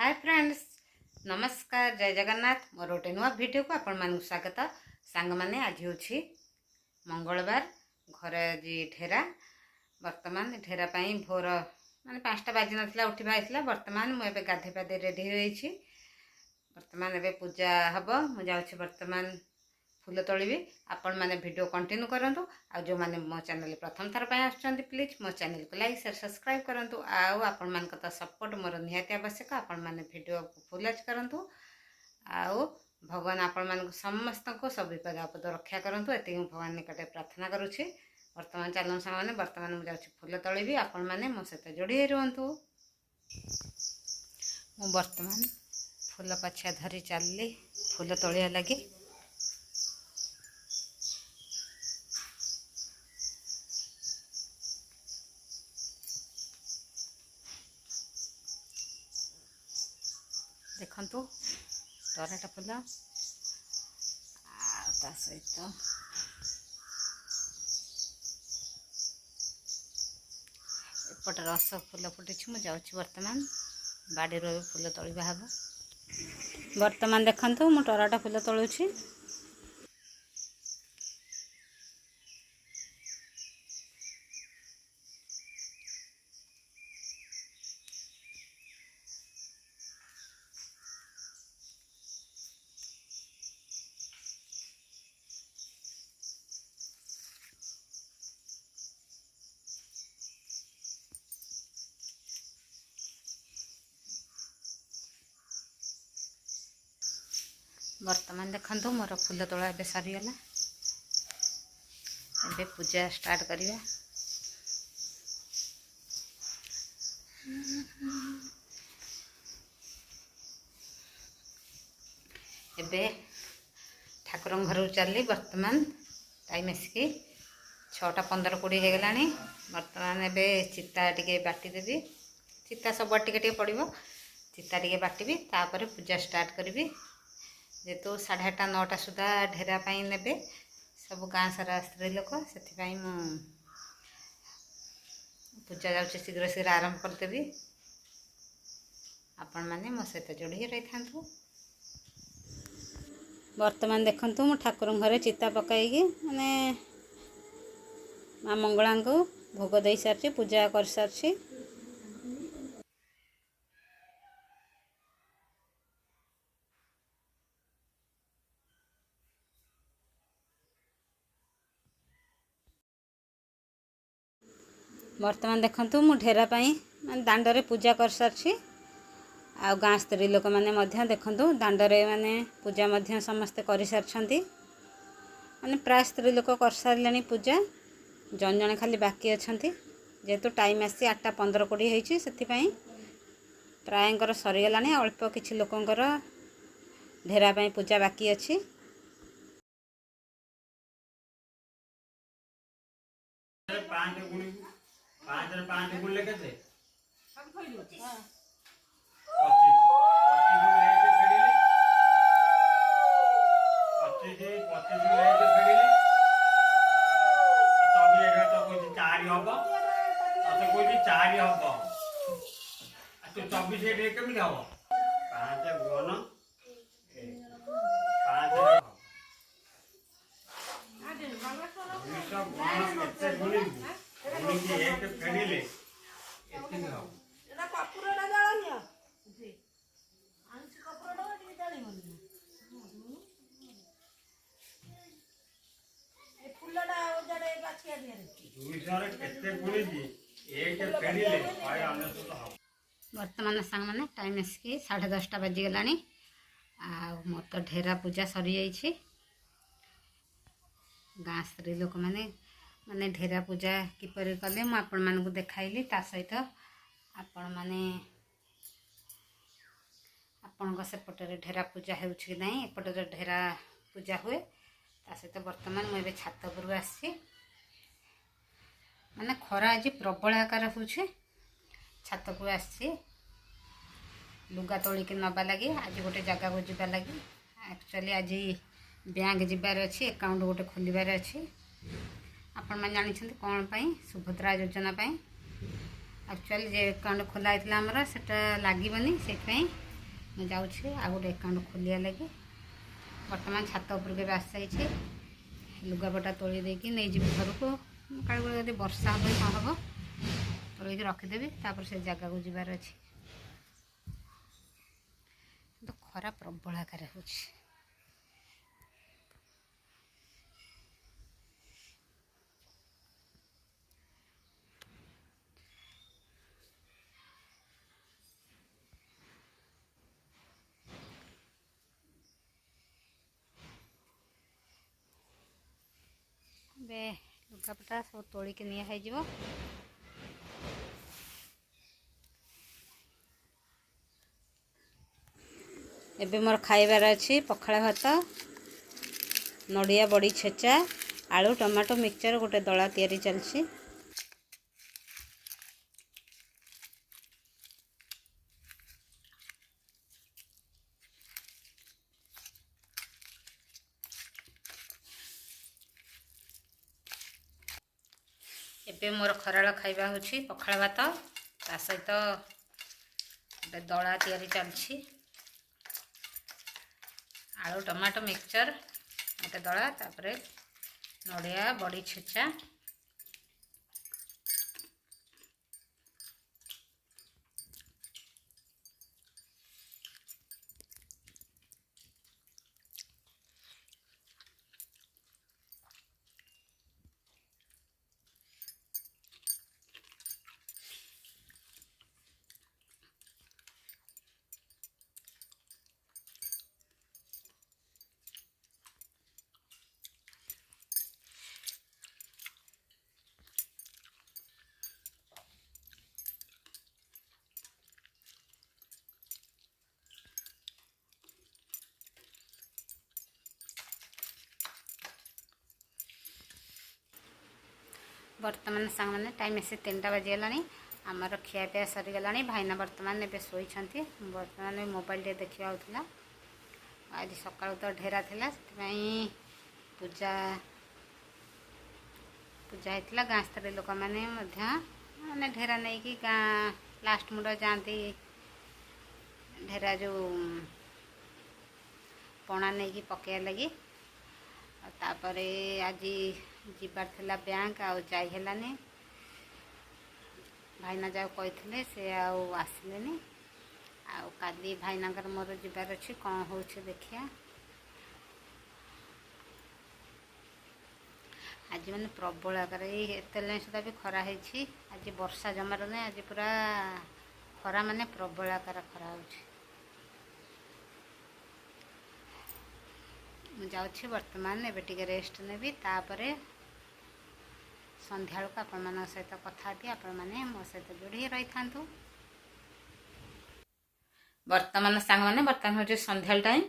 Hi friends, नमस्कार, जय जगन्नाथ। मोर गोटे नुआ वीडियो को आपण मानक स्वागत। सांग माने आज होछि मंगलवार। घर आज ढेरा वर्तमान ढेरा पाई भोर माने 5टा बाजी नथिला उठिबा आइसला। वर्तमान मु एबे गाधे पाधे रेडी होइछि। वर्तमान एबे पूजा हबो। मु जाउछि वर्तमान फूल तोलिबी। आपण माने वीडियो कंटिन्यू करंतु। आ जो माने मो चैनल प्रथम थर पाई आछंती प्लीज मो चैनल को लाइक शेयर सब्सक्राइब करंतु। आ आपण मान को सपोर्ट मोर निहाती आवश्यक। आपण माने वीडियो को फुल एज करंतु। आ भगवान आपण मान को समस्त को सब विपद आपद रक्षा करंतु। एति भगवान निकटे प्रार्थना करूछि। वर्तमान चलन सामाने वर्तमान मु जाउछि फूल तोलिबी। आपण माने मो सहित जोड़ी रहंतु। मु वर्तमान फूल पछिया धरी चलली फूल तोलिया लगी। देखंतु टराटा फूल सहित एपट रस फूल फुटी। मुझे वर्तमान बाड़ी फूल तोलिबा हब। वर्तमान देखंतु मु टराटा फूल तोलुछि। वर्तमान देखंतु मोर फूल तोड़ा ए सरीगला। ए पूजा स्टार्ट करिया। एबे ठाकुर घर चलली। वर्तमान टाइम आसिकी 6टा 15 20 हो गलानी। वर्तमान एबे चिता टिके बाटी देबी। चिता सब टिके पड़ो। चिता टिके बाटिबी तापर पूजा स्टार्ट करी। जेतु 8:30 9टा सुधा ढेरा पाई नेबे सब गाँ सारा स्त्री लोक से पूजा जाऊँच शीघ्र शीघ्र आरंभ करदेवी। आपण माने मो सहित जोड़ी रही था। वर्तमान देखंतु मु ठाकुर घरे चिता पकाई माने माँ मंगला को भोग दे सारी पूजा कर सारी। वर्तमान देखंतु मु ढेरा पाई माने दांडरे पूजा कर सारी। आ गाँ स्त्री लोक माने मध्य देखंतु दांडरे माने पूजा मध्य समस्ते कर सारछंती। माने प्राय स्त्री लोक कर सारलेनी पूजा। जन जन खाली बाकी अछंती। जेतु टाइम आसी 8टा 15 20 होईची सेति पई प्रायंकर सरी गलानी। अल्प किछि लोकंकर ढेरा पाई पूजा बाकी अछि। पाँच गुण लेके थे सब खोई लो। हां 25 लेके फेडिले 24 एगा तो कोई 4 हबो। तो कोई 4 हबो। तो 24 एटे केमि हबो? 5 गुण 5 आजे बाबा तो सब गुण केते गुणी उनकी एक फेडिले एतिन हो। एटा कपूरडा जाळनियो जी आंच कपूरडा टिके जाळिबोनी। ए फुलडा ओजडे बाछिया दिरे 200 रे केते गुणी जी एक फेडिले आय आनंद तो हो। वर्तमान सांग माने टाइम आसी 10:30 बाजी गलानी। आ मोर तो ढेरा पूजा सरी जाइछि। गाँ स्त्री लोक माने ढेरा पूजा किपरि कले मु आपण मानकु देखाइली। ता सहित आपण माने आपण को सेपटरे ढेरा पूजा हेउछि कि नाही एपटरे ढेरा पूजा हुए। ता सहित वर्तमान मु एबे छात पर आसी। माने खरा आज प्रबल आकार होछि। छात को आसी लुगा तोली के नबा लगी। आज गोटे जगह को जिबा लगी। एक्चुअली आज बैंक जिबार अछि। अकाउंट गोटे खोलिबार अछि। आपण माने जानि छथि कोन पई सुभद्रा योजना पई। एक्चुअली जे अकाउंट खोला आइतला हमरा सेटा लागिबनी। से पई ମୁଁ ଯାଉଛି ଆଉ ଗୋଟେ ଆକାଉଣ୍ଟ ଖୋଲିବା ଲାଗି। ବର୍ତ୍ତମାନ ଛାତ ଉପରକୁ ଏବେ ଆସିଯାଇଛି। ଲୁଗାପଟା ତୋଳି ଦେଇକି ନେଇଯିବି ଘରକୁ। କାଳେ ଯଦି ବର୍ଷା ହେବ କ'ଣ ହେବ, ତୋଳିକି ରଖିଦେବି। ତାପରେ ସେ ଜାଗାକୁ ଯିବାର ଅଛି। କିନ୍ତୁ ଖରା ପ୍ରବଳ ଆକାରରେ ହେଉଛି। ଏବେ ଲୁଗାପଟା ସବୁ ତୋଳିକି ନିଆ ହେଇଯିବ। ଏବେ ମୋର ଖାଇବାର ଅଛି ପଖାଳ ଭାତ, ନଡ଼ିଆ ବଡ଼ି ଛେଚା, ଆଳୁ ଟମାଟୋ ମିକ୍ସଚର, ଗୋଟେ ଦଳା ତିଆରି ଚାଲିଛି। ଏବେ ମୋର ଖରାଳ ଖାଇବା ହେଉଛି ପଖାଳ ଭାତ, ତା ସହିତ ଗୋଟେ ଦଳା ତିଆରି ଚାଲିଛି। ଆଳୁ ଟମାଟୋ ମିକ୍ସଚର ଗୋଟେ ଦଳା, ତାପରେ ନଡ଼ିଆ ବଡ଼ି ଛେଚା। ବର୍ତ୍ତମାନ ସାଙ୍ଗମାନେ ଟାଇମ୍ ଆସି 3ଟା ବାଜିଗଲାଣି। ଆମର ଖିଆପିଆ ସରିଗଲାଣି। ଭାଇନା ବର୍ତ୍ତମାନ ଏବେ ଶୋଇଛନ୍ତି। ବର୍ତ୍ତମାନ ମୋବାଇଲ ଟିକେ ଦେଖିବା ହେଉଥିଲା। ଆଜି ସକାଳୁ ତ ଢେରା ଥିଲା, ସେଥିପାଇଁ ପୂଜା ହେଇଥିଲା। ଗାଁ ସ୍ତ୍ରୀ ଲୋକମାନେ ମଧ୍ୟ ମାନେ ଢେରା ନେଇକି ଗାଁ ଲାଷ୍ଟ ମୁଣ୍ଡ ଯାଆନ୍ତି। ଢେରା ଯେଉଁ ପଣା ନେଇକି ପକେଇବା ଲାଗି। ଆଉ ତାପରେ ଆଜି ଯିବାର ଥିଲା ବ୍ୟାଙ୍କ, ଆଉ ଯାଇ ହେଲାନି। ଭାଇନା ଯାଉ କହିଥିଲେ ସେ ଆଉ ଆସିଲେନି। ଆଉ କାଲି ଭାଇନାଙ୍କର ମୋର ଯିବାର ଅଛି, କ'ଣ ହେଉଛି ଦେଖିବା। ଆଜି ମାନେ ପ୍ରବଳ ଆକାରରେ ଏତେ ଲେନ୍ ସୁଦ୍ଧା ବି ଖରା ହେଇଛି। ଆଜି ବର୍ଷା ଜମାରୁ ନାହିଁ, ଆଜି ପୁରା ଖରା ମାନେ ପ୍ରବଳ ଆକାର ଖରା ହେଉଛି। ମୁଁ ଯାଉଛି ବର୍ତ୍ତମାନ ଏବେ ଟିକେ ରେଷ୍ଟ ନେବି, ତାପରେ ସନ୍ଧ୍ୟାବେଳକୁ ଆପଣମାନଙ୍କ ସହିତ କଥା ହେବି। ଆପଣମାନେ ମୋ ସହିତ ଯୋଡ଼ି ରହିଥାନ୍ତୁ। ବର୍ତ୍ତମାନ ସାଙ୍ଗମାନେ ବର୍ତ୍ତମାନ ହେଉଛି ସନ୍ଧ୍ୟାବେଳ ଟାଇମ୍।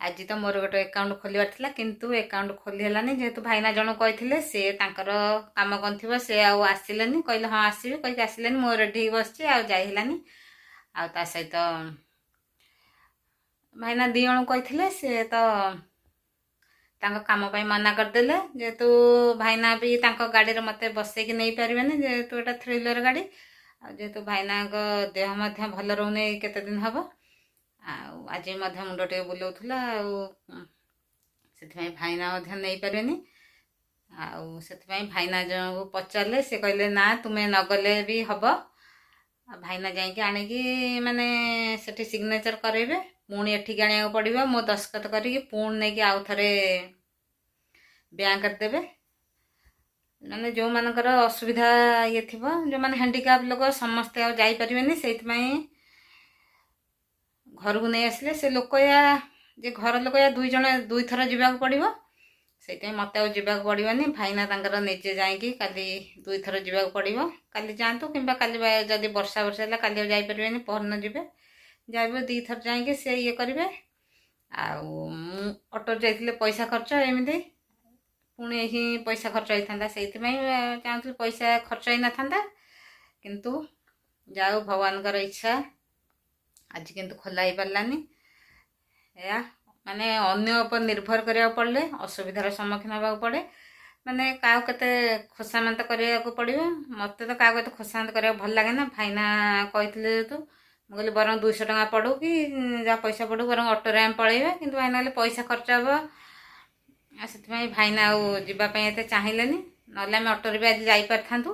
ଆଜି ତ ମୋର ଗୋଟେ ଆକାଉଣ୍ଟ ଖୋଲିବାର ଥିଲା, କିନ୍ତୁ ଆକାଉଣ୍ଟ ଖୋଲି ହେଲାନି। ଯେହେତୁ ଭାଇନା ଜଣକୁ କହିଥିଲେ, ସେ ତାଙ୍କର କାମ କ'ଣ ଥିବ, ସେ ଆଉ ଆସିଲେନି। କହିଲେ ହଁ ଆସିବି କହିକି ଆସିଲେନି। ମୁଁ ରେଡ଼ି ହେଇକି ବସିଛି, ଆଉ ଯାଇ ହେଲାନି। ଆଉ ତା ସହିତ ଭାଇନା 2 ଜଣଙ୍କୁ କହିଥିଲେ, ସେ ତ ତାଙ୍କ କାମ ପାଇଁ ମନା କରିଦେଲେ। ଯେହେତୁ ଭାଇନା ବି ତାଙ୍କ ଗାଡ଼ିରେ ମୋତେ ବସେଇକି ନେଇପାରିବେନି, ଯେହେତୁ ଏଇଟା 3 wheeler ଗାଡ଼ି। ଆଉ ଯେହେତୁ ଭାଇନାଙ୍କ ଦେହ ମଧ୍ୟ ଭଲ ରହୁନି କେତେ ଦିନ ହେବ, ଆଉ ଆଜି ମଧ୍ୟ ମୁଣ୍ଡ ଟିକେ ବୁଲାଉଥିଲା, ଆଉ ସେଥିପାଇଁ ଭାଇନା ମଧ୍ୟ ନେଇପାରିବେନି। ଆଉ ସେଥିପାଇଁ ଭାଇନା ଜଣଙ୍କୁ ପଚାରିଲେ, ସେ କହିଲେ ନା ତୁମେ ନଗଲେ ବି ହେବ। ଆଉ ଭାଇନା ଯାଇକି ଆଣିକି ମାନେ ସେଠି ସିଗ୍ନେଚର୍ କରାଇବେ, ପୁଣି ଏଠିକି ଆଣିବାକୁ ପଡ଼ିବ। ମୋ ଦସ୍ତଖତ କରିକି ପୁଣି ନେଇକି ଆଉ ଥରେ ବ୍ୟାଙ୍କରେ ଦେବେ। ମାନେ ଯେଉଁମାନଙ୍କର ଅସୁବିଧା ଇଏ ଥିବ, ଯେଉଁମାନେ ହ୍ୟାଣ୍ଡିକ୍ୟାପ୍ ଲୋକ, ସମସ୍ତେ ଆଉ ଯାଇପାରିବେନି। ସେଇଥିପାଇଁ ଘରକୁ ନେଇ ଆସିଲେ। ସେ ଲୋକ ଯେ ଘର ଲୋକ 2 ଜଣ 2 ଥର ଯିବାକୁ ପଡ଼ିବ। ସେଇଥିପାଇଁ ମୋତେ ଆଉ ଯିବାକୁ ପଡ଼ିବନି। ଭାଇନା ତାଙ୍କର ନିଜେ ଯାଇକି କାଲି 2 ଥର ଯିବାକୁ ପଡ଼ିବ। କାଲି ଯାଆନ୍ତୁ, କିମ୍ବା କାଲି ଯଦି ବର୍ଷା ହେଲା କାଲି ଆଉ ଯାଇପାରିବେନି, ପହରଦିନ ଯିବେ। ଯାଇବ 2 ଥର ଯାଇକି ସେ ଇଏ କରିବେ। ଆଉ ମୁଁ ଅଟୋରେ ଯାଇଥିଲେ ପଇସା ଖର୍ଚ୍ଚ, ଏମିତି ପୁଣି ହିଁ ପଇସା ଖର୍ଚ୍ଚ ହେଇଥାନ୍ତା। ସେଇଥିପାଇଁ ଚାହୁଁଥିଲି ପଇସା ଖର୍ଚ୍ଚ ହେଇନଥାନ୍ତା। କିନ୍ତୁ ଯାଉ ଭଗବାନଙ୍କର ଇଚ୍ଛା, ଆଜି କିନ୍ତୁ ଖୋଲା ହେଇପାରିଲାନି। ଏହା ମାନେ ଅନ୍ୟ ଉପରେ ନିର୍ଭର କରିବାକୁ ପଡ଼ିଲେ ଅସୁବିଧାର ସମ୍ମୁଖୀନ ହେବାକୁ ପଡ଼େ। ମାନେ କାହାକୁ କେତେ ଖୋସାମନ୍ତ କରିବାକୁ ପଡ଼ିବ। ମୋତେ ତ କାହାକୁ ଏତେ ଖୋସାମନ୍ତ କରିବାକୁ ଭଲ ଲାଗେ ନା। ଭାଇନା କହିଥିଲେ ଯେହେତୁ ମୁଁ କହିଲି ବରଂ 200 ଟଙ୍କା ପଡ଼ୁ କି ଯାହା ପଇସା ପଡ଼ୁ ବରଂ ଅଟୋରେ ଆମେ ପଳେଇବା, କିନ୍ତୁ ଭାଇନା କହିଲେ ପଇସା ଖର୍ଚ୍ଚ ହେବ, ଆଉ ସେଥିପାଇଁ ଭାଇନା ଆଉ ଯିବା ପାଇଁ ଏତେ ଚାହିଁଲେନି। ନହେଲେ ଆମେ ଅଟୋରେ ବି ଆଜି ଯାଇପାରିଥାନ୍ତୁ।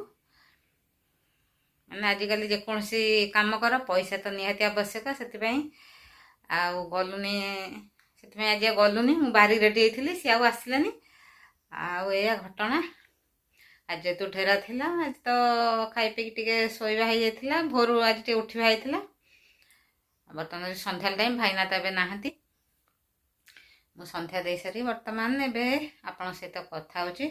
ମାନେ ଆଜିକାଲି ଯେକୌଣସି କାମ କର ପଇସା ତ ନିହାତି ଆବଶ୍ୟକ, ସେଥିପାଇଁ ଆଉ ଗଲୁନି। ସେଥିପାଇଁ ଆଜି ଆଉ ଗଲୁନି। ମୁଁ ବାହାରି ରେଡ଼ି ହେଇଥିଲି, ସିଏ ଆଉ ଆସିଲେନି। ଆଉ ଏଇଆ ଘଟଣା। ଆଜି ଯେହେତୁ ଢେରା ଥିଲା, ଆଜି ତ ଖାଇ ପିଇକି ଟିକେ ଶୋଇବା ହେଇଯାଇଥିଲା, ଭୋରୁ ଆଜି ଟିକେ ଉଠିବା ହେଇଥିଲା। ବର୍ତ୍ତମାନ ସନ୍ଧ୍ୟା ଟାଇମ୍, ଭାଇନା ତ ଏବେ ନାହାନ୍ତି। ମୁଁ ସନ୍ଧ୍ୟା ଦେଇସାରି ବର୍ତ୍ତମାନ ଏବେ ଆପଣଙ୍କ ସହିତ କଥା ହେଉଛି।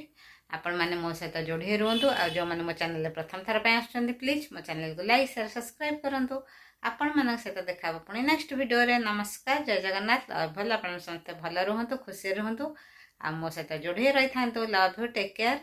ଆପଣମାନେ ମୋ ସହିତ ଯୋଡ଼ି ହୋଇ ରୁହନ୍ତୁ। ଆଉ ଯେଉଁମାନେ ମୋ ଚ୍ୟାନେଲରେ ପ୍ରଥମ ଥର ପାଇଁ ଆସୁଛନ୍ତି, ପ୍ଲିଜ୍ ମୋ ଚ୍ୟାନେଲକୁ ଲାଇକ୍ ସେୟାର ସବସ୍କ୍ରାଇବ୍ କରନ୍ତୁ। ଆପଣମାନଙ୍କ ସହିତ ଦେଖା ହେବ ପୁଣି ନେକ୍ସଟ ଭିଡ଼ିଓରେ। ନମସ୍କାର, ଜୟ ଜଗନ୍ନାଥ। ଲଭ୍ ଭଲ, ଆପଣ ସମସ୍ତେ ଭଲ ରୁହନ୍ତୁ, ଖୁସିରେ ରୁହନ୍ତୁ, ଆଉ ମୋ ସହିତ ଯୋଡ଼ି ହୋଇ ରହିଥାନ୍ତୁ। Love you, take care.